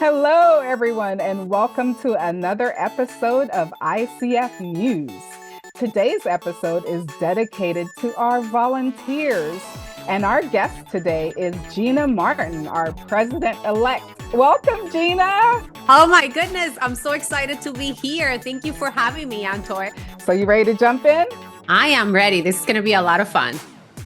Hello, everyone, and welcome to another episode of ICF News. Today's episode is dedicated to our volunteers, and our guest today is Gina Martin, our president-elect. Welcome, Gina. Oh my goodness, I'm so excited to be here. Thank you for having me, Antoy. So you ready to jump in? I am ready. This is going to be a lot of fun.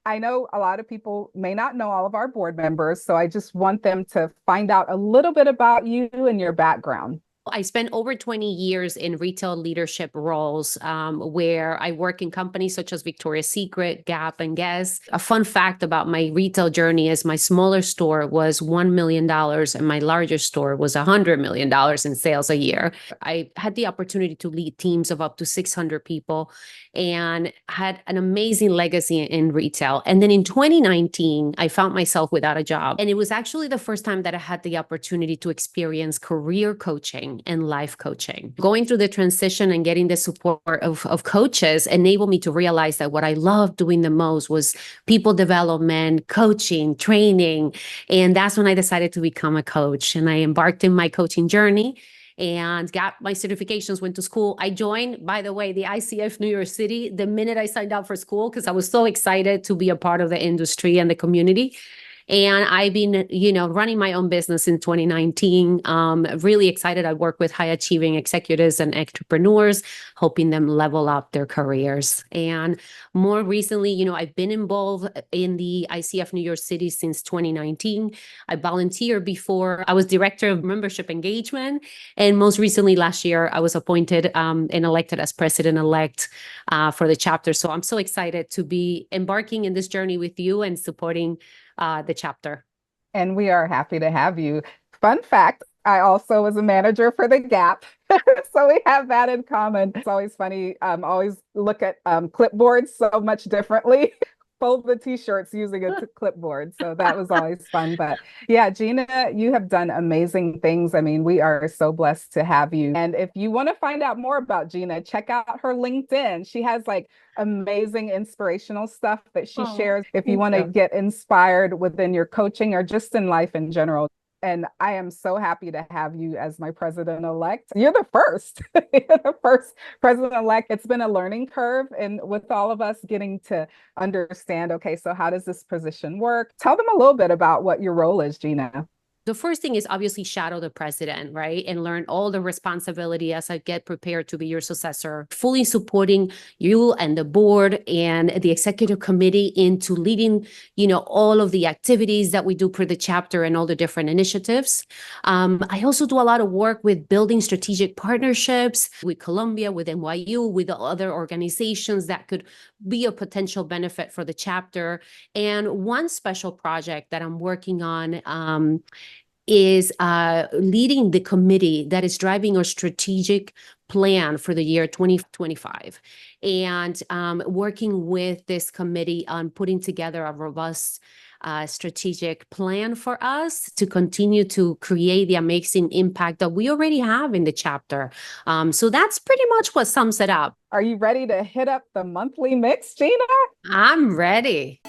I know a lot of people may not know all of our board members, so I just want them to find out a little bit about you and your background. I spent over 20 years in retail leadership roles where I work in companies such as Victoria's Secret, Gap, and Guess. A fun fact about my retail journey is my smaller store was $1 million and my larger store was $100 million in sales a year. I had the opportunity to lead teams of up to 600 people and had an amazing legacy in retail. And then in 2019, I found myself without a job. And it was actually the first time that I had the opportunity to experience career coaching and life coaching. Going through the transition and getting the support of coaches enabled me to realize that what I loved doing the most was people development, coaching, training. And that's when I decided to become a coach. And I embarked in my coaching journey and got my certifications, went to school. I joined, by the way, the ICF New York City the minute I signed up for school because I was so excited to be a part of the industry and the community. And I've been, running my own business in 2019. Really excited. I work with high achieving executives and entrepreneurs, helping them level up their careers. And more recently, I've been involved in the ICF New York City since 2019. I volunteered before. I was director of membership engagement. And most recently last year, I was appointed and elected as president-elect for the chapter. So I'm so excited to be embarking in this journey with you and supporting the chapter. And we are happy to have you. Fun fact, I also was a manager for the Gap. So we have that in common. It's always funny. Always look at clipboards so much differently. Fold the t-shirts using a clipboard. So that was always fun. But yeah, Gina, you have done amazing things. I mean, we are so blessed to have you. And if you want to find out more about Gina, check out her LinkedIn. She has like amazing inspirational stuff that she shares if you want to get inspired within your coaching or just in life in general. And I am so happy to have you as my president-elect. You're the first. You're the first president-elect. It's been a learning curve and with all of us getting to understand, okay, so how does this position work? Tell them a little bit about what your role is, Gina. The first thing is obviously shadow the president, right? And learn all the responsibility as I get prepared to be your successor, fully supporting you and the board and the executive committee into leading, all of the activities that we do per the chapter and all the different initiatives. I also do a lot of work with building strategic partnerships with Columbia, with NYU, with the other organizations that could be a potential benefit for the chapter. And one special project that I'm working on is leading the committee that is driving our strategic plan for the year 2025 and working with this committee on putting together a robust strategic plan for us to continue to create the amazing impact that we already have in the chapter. So that's pretty much what sums it up. Are you ready to hit up the monthly mix, Gina? I'm ready.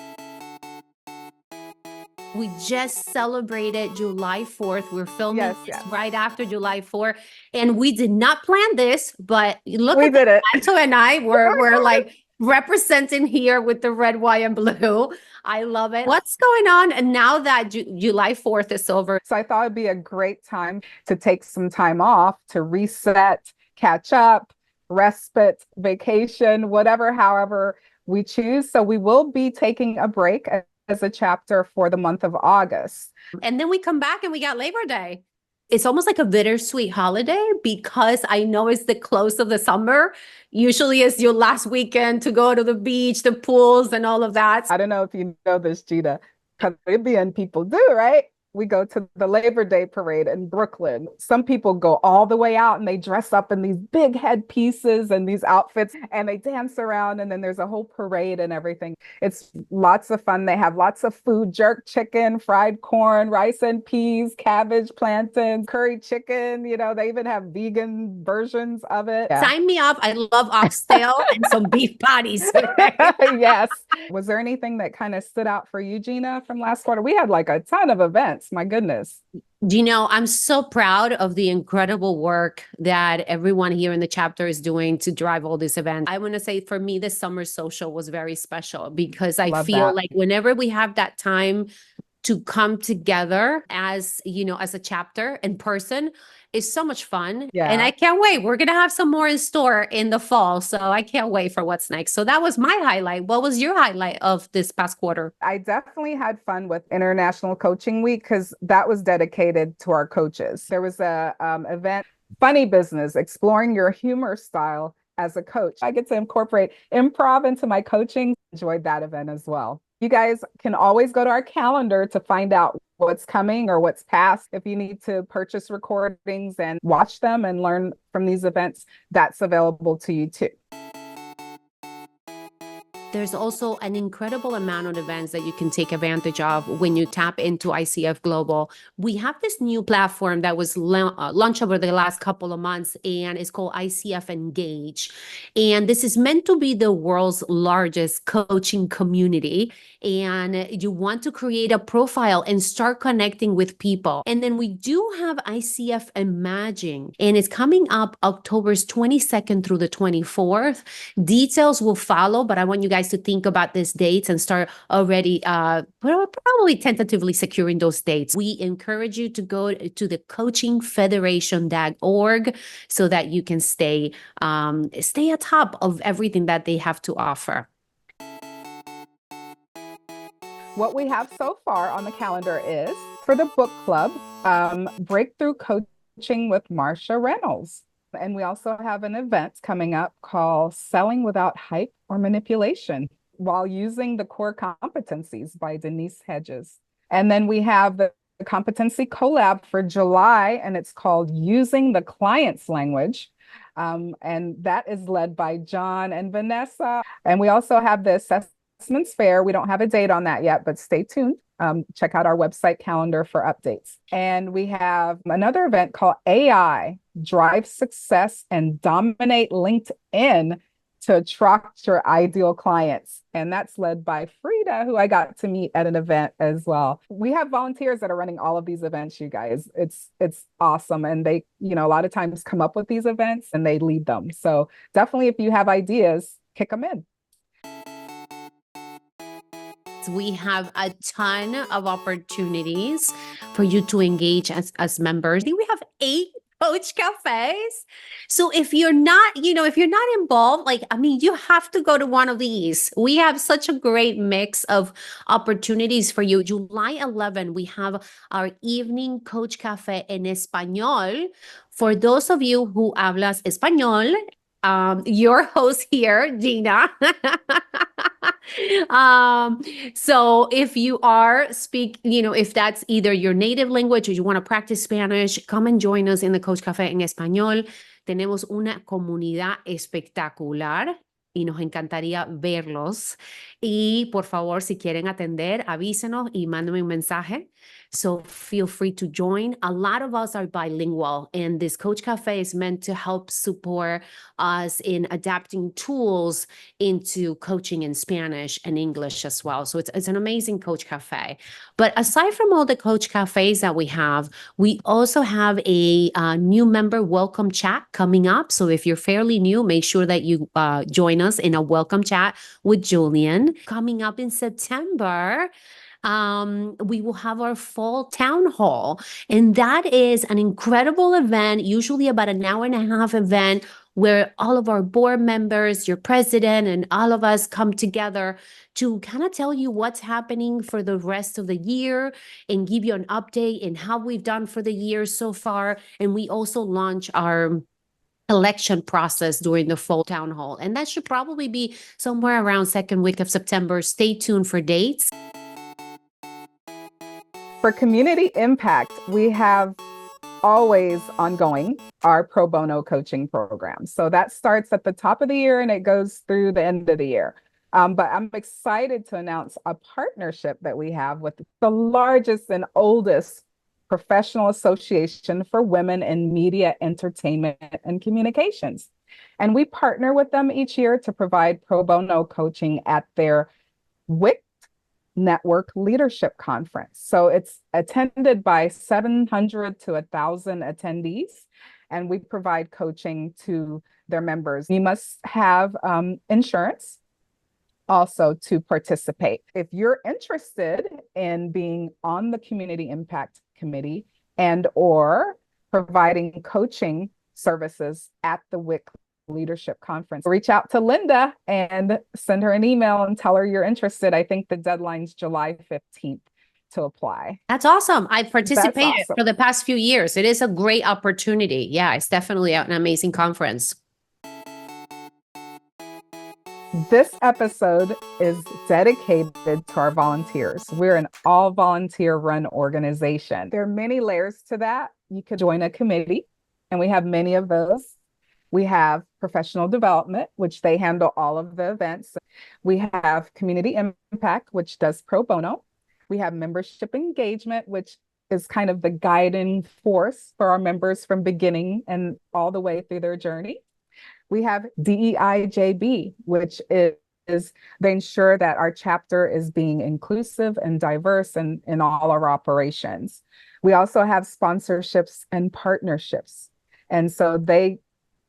We just celebrated July 4th. We're filming right after July 4th. And we did not plan this, but look we did it. Antoy and I were like representing here with the red, white, and blue. I love it. What's going on? And now that July 4th is over. So I thought it'd be a great time to take some time off to reset, catch up, respite, vacation, whatever, however we choose. So we will be taking a break as a chapter for the month of August. And then we come back and we got Labor Day. It's almost like a bittersweet holiday because I know it's the close of the summer. Usually it's your last weekend to go to the beach, the pools and all of that. I don't know if you know this, Gina, Caribbean people do, right? We go to the Labor Day parade in Brooklyn. Some people go all the way out and they dress up in these big headpieces and these outfits and they dance around and then there's a whole parade and everything. It's lots of fun. They have lots of food, jerk chicken, fried corn, rice and peas, cabbage, plantains, curry chicken. They even have vegan versions of it. Yeah. Sign me up. I love oxtail and some beef patties. Yes. Was there anything that kind of stood out for you, Gina, from last quarter? We had like a ton of events. My goodness. I'm so proud of the incredible work that everyone here in the chapter is doing to drive all these events. I want to say for me, the summer social was very special because I Love feel that. like whenever we have that time to come together as, as a chapter in person is so much fun. And Yeah. I can't wait. We're going to have some more in store in the fall. So I can't wait for what's next. So that was my highlight. What was your highlight of this past quarter? I definitely had fun with International Coaching Week because that was dedicated to our coaches. There was a event, Funny Business, exploring your humor style as a coach. I get to incorporate improv into my coaching. Enjoyed that event as well. You guys can always go to our calendar to find out what's coming or what's past. If you need to purchase recordings and watch them and learn from these events, that's available to you too. There's also an incredible amount of events that you can take advantage of when you tap into ICF Global. We have this new platform that was launched over the last couple of months, and it's called ICF Engage. And this is meant to be the world's largest coaching community. And you want to create a profile and start connecting with people. And then we do have ICF Imagine, and it's coming up October 22nd through the 24th. Details will follow, but I want you guys to think about these dates and start already probably tentatively securing those dates. We encourage you to go to the coachingfederation.org so that you can stay atop of everything that they have to offer. What we have so far on the calendar is for the book club, Breakthrough Coaching with Marsha Reynolds. And we also have an event coming up called Selling Without Hype or Manipulation while using the core competencies by Denise Hedges. And then we have the competency collab for July, and it's called Using the Client's Language. And that is led by John and Vanessa. And we also have the Assessments Fair. We don't have a date on that yet, but stay tuned. Check out our website calendar for updates. And we have another event called AI, Drive Success and Dominate LinkedIn to Attract Your Ideal Clients. And that's led by Frida, who I got to meet at an event as well. We have volunteers that are running all of these events, you guys. It's awesome. And they, a lot of times come up with these events and they lead them. So definitely if you have ideas, kick them in. We have a ton of opportunities for you to engage as members. We have 8 coach cafes. So if you're not, if you're not involved, you have to go to one of these. We have such a great mix of opportunities for you. July 11, we have our evening coach cafe en español. For those of you who hablas español, your host here, Gina. So if you if that's either your native language or you want to practice Spanish, come and join us in the Coach Café en Español. Tenemos una comunidad espectacular y nos encantaría verlos. Y por favor, si quieren atender, avísenos y mándenme un mensaje. So feel free to join. A lot of us are bilingual, and this Coach Cafe is meant to help support us in adapting tools into coaching in Spanish and English as well. So it's an amazing Coach Cafe. But aside from all the Coach Cafes that we have, we also have a new member welcome chat coming up. So if you're fairly new, make sure that you join us in a welcome chat with Julian. Coming up in September, we will have our fall town hall, and that is an incredible event, usually about an hour and a half event where all of our board members, your president, and all of us come together to kind of tell you what's happening for the rest of the year and give you an update in how we've done for the year so far. And we also launch our election process during the fall town hall, and that should probably be somewhere around second week of September. Stay tuned for dates. For community impact, we have always ongoing our pro bono coaching program. So that starts at the top of the year and it goes through the end of the year. But I'm excited to announce a partnership that we have with the largest and oldest professional association for women in media, entertainment, and communications. And we partner with them each year to provide pro bono coaching at their WIC network leadership conference. So it's attended by 700 to 1,000 attendees, and we provide coaching to their members. You must have insurance also to participate. If you're interested in being on the Community Impact Committee and or providing coaching services at the WIC Leadership Conference, reach out to Linda and send her an email and tell her you're interested. I think the deadline's July 15th to apply. That's awesome. I've participated for the past few years. It is a great opportunity. Yeah, it's definitely an amazing conference. This episode is dedicated to our volunteers. We're an all volunteer run organization. There are many layers to that. You could join a committee, and we have many of those. We have professional development, which they handle all of the events. We have community impact, which does pro bono. We have membership engagement, which is kind of the guiding force for our members from beginning and all the way through their journey. We have DEIJB, which is they ensure that our chapter is being inclusive and diverse in all our operations. We also have sponsorships and partnerships. And so they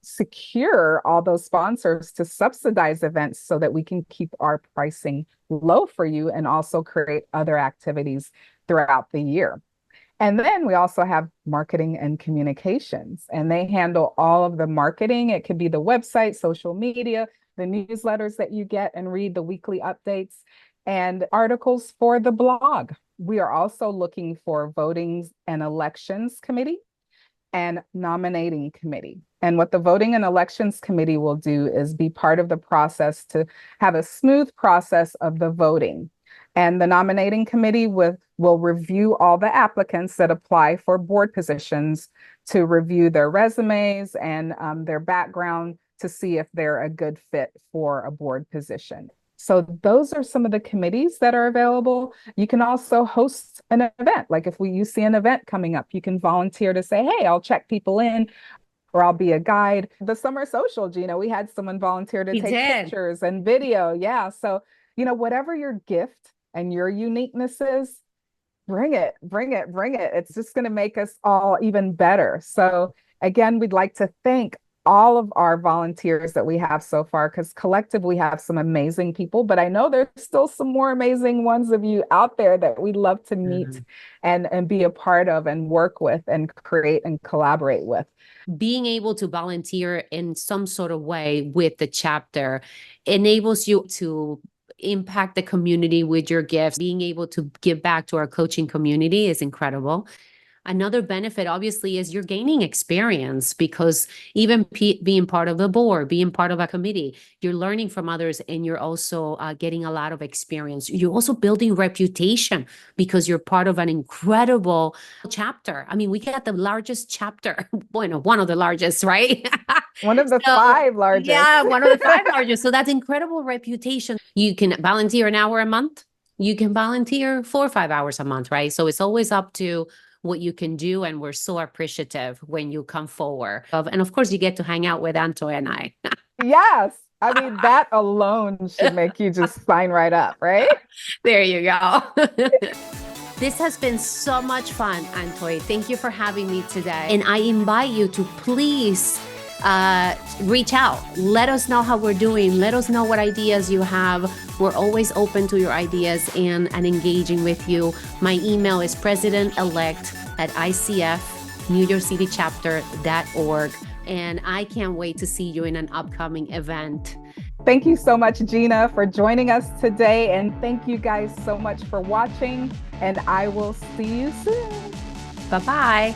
secure all those sponsors to subsidize events so that we can keep our pricing low for you and also create other activities throughout the year. And then we also have marketing and communications, and they handle all of the marketing. It could be the website, social media, the newsletters that you get and read, the weekly updates, and articles for the blog. We are also looking for voting and elections committee and nominating committee. And what the voting and elections committee will do is be part of the process to have a smooth process of the voting. And the nominating committee will review all the applicants that apply for board positions to review their resumes and their background to see if they're a good fit for a board position. So those are some of the committees that are available. You can also host an event. Like if you see an event coming up, you can volunteer to say, hey, I'll check people in, or I'll be a guide. The summer social, Gina, we had someone volunteer to take pictures and video. Yeah. So, whatever your gift and your uniqueness is, bring it. It's just going to make us all even better. So again, we'd like to thank all of our volunteers that we have so far, because collectively we have some amazing people, but I know there's still some more amazing ones of you out there that we'd love to meet and be a part of and work with and create and collaborate with. Being able to volunteer in some sort of way with the chapter enables you to impact the community with your gifts. Being able to give back to our coaching community is incredible. Another benefit, obviously, is you're gaining experience, because even being part of the board, being part of a committee, you're learning from others, and you're also getting a lot of experience. You're also building reputation because you're part of an incredible chapter. I mean, we got the largest chapter, one of the largest, right? One of the 5 largest. Yeah, one of the 5 largest. So that's incredible reputation. You can volunteer an hour a month. You can volunteer 4 or 5 hours a month, right? So it's always up to what you can do. And we're so appreciative when you come forward. And of course, you get to hang out with Antoy and I. Yes. I mean, that alone should make you just sign right up, right? There you go. This has been so much fun, Antoy. Thank you for having me today. And I invite you to please reach out. Let us know how we're doing. Let us know what ideas you have. We're always open to your ideas and engaging with you. My email is president-elect@icfnewyorkcitychapter.org. And I can't wait to see you in an upcoming event. Thank you so much, Gina, for joining us today. And thank you guys so much for watching. And I will see you soon. Bye-bye.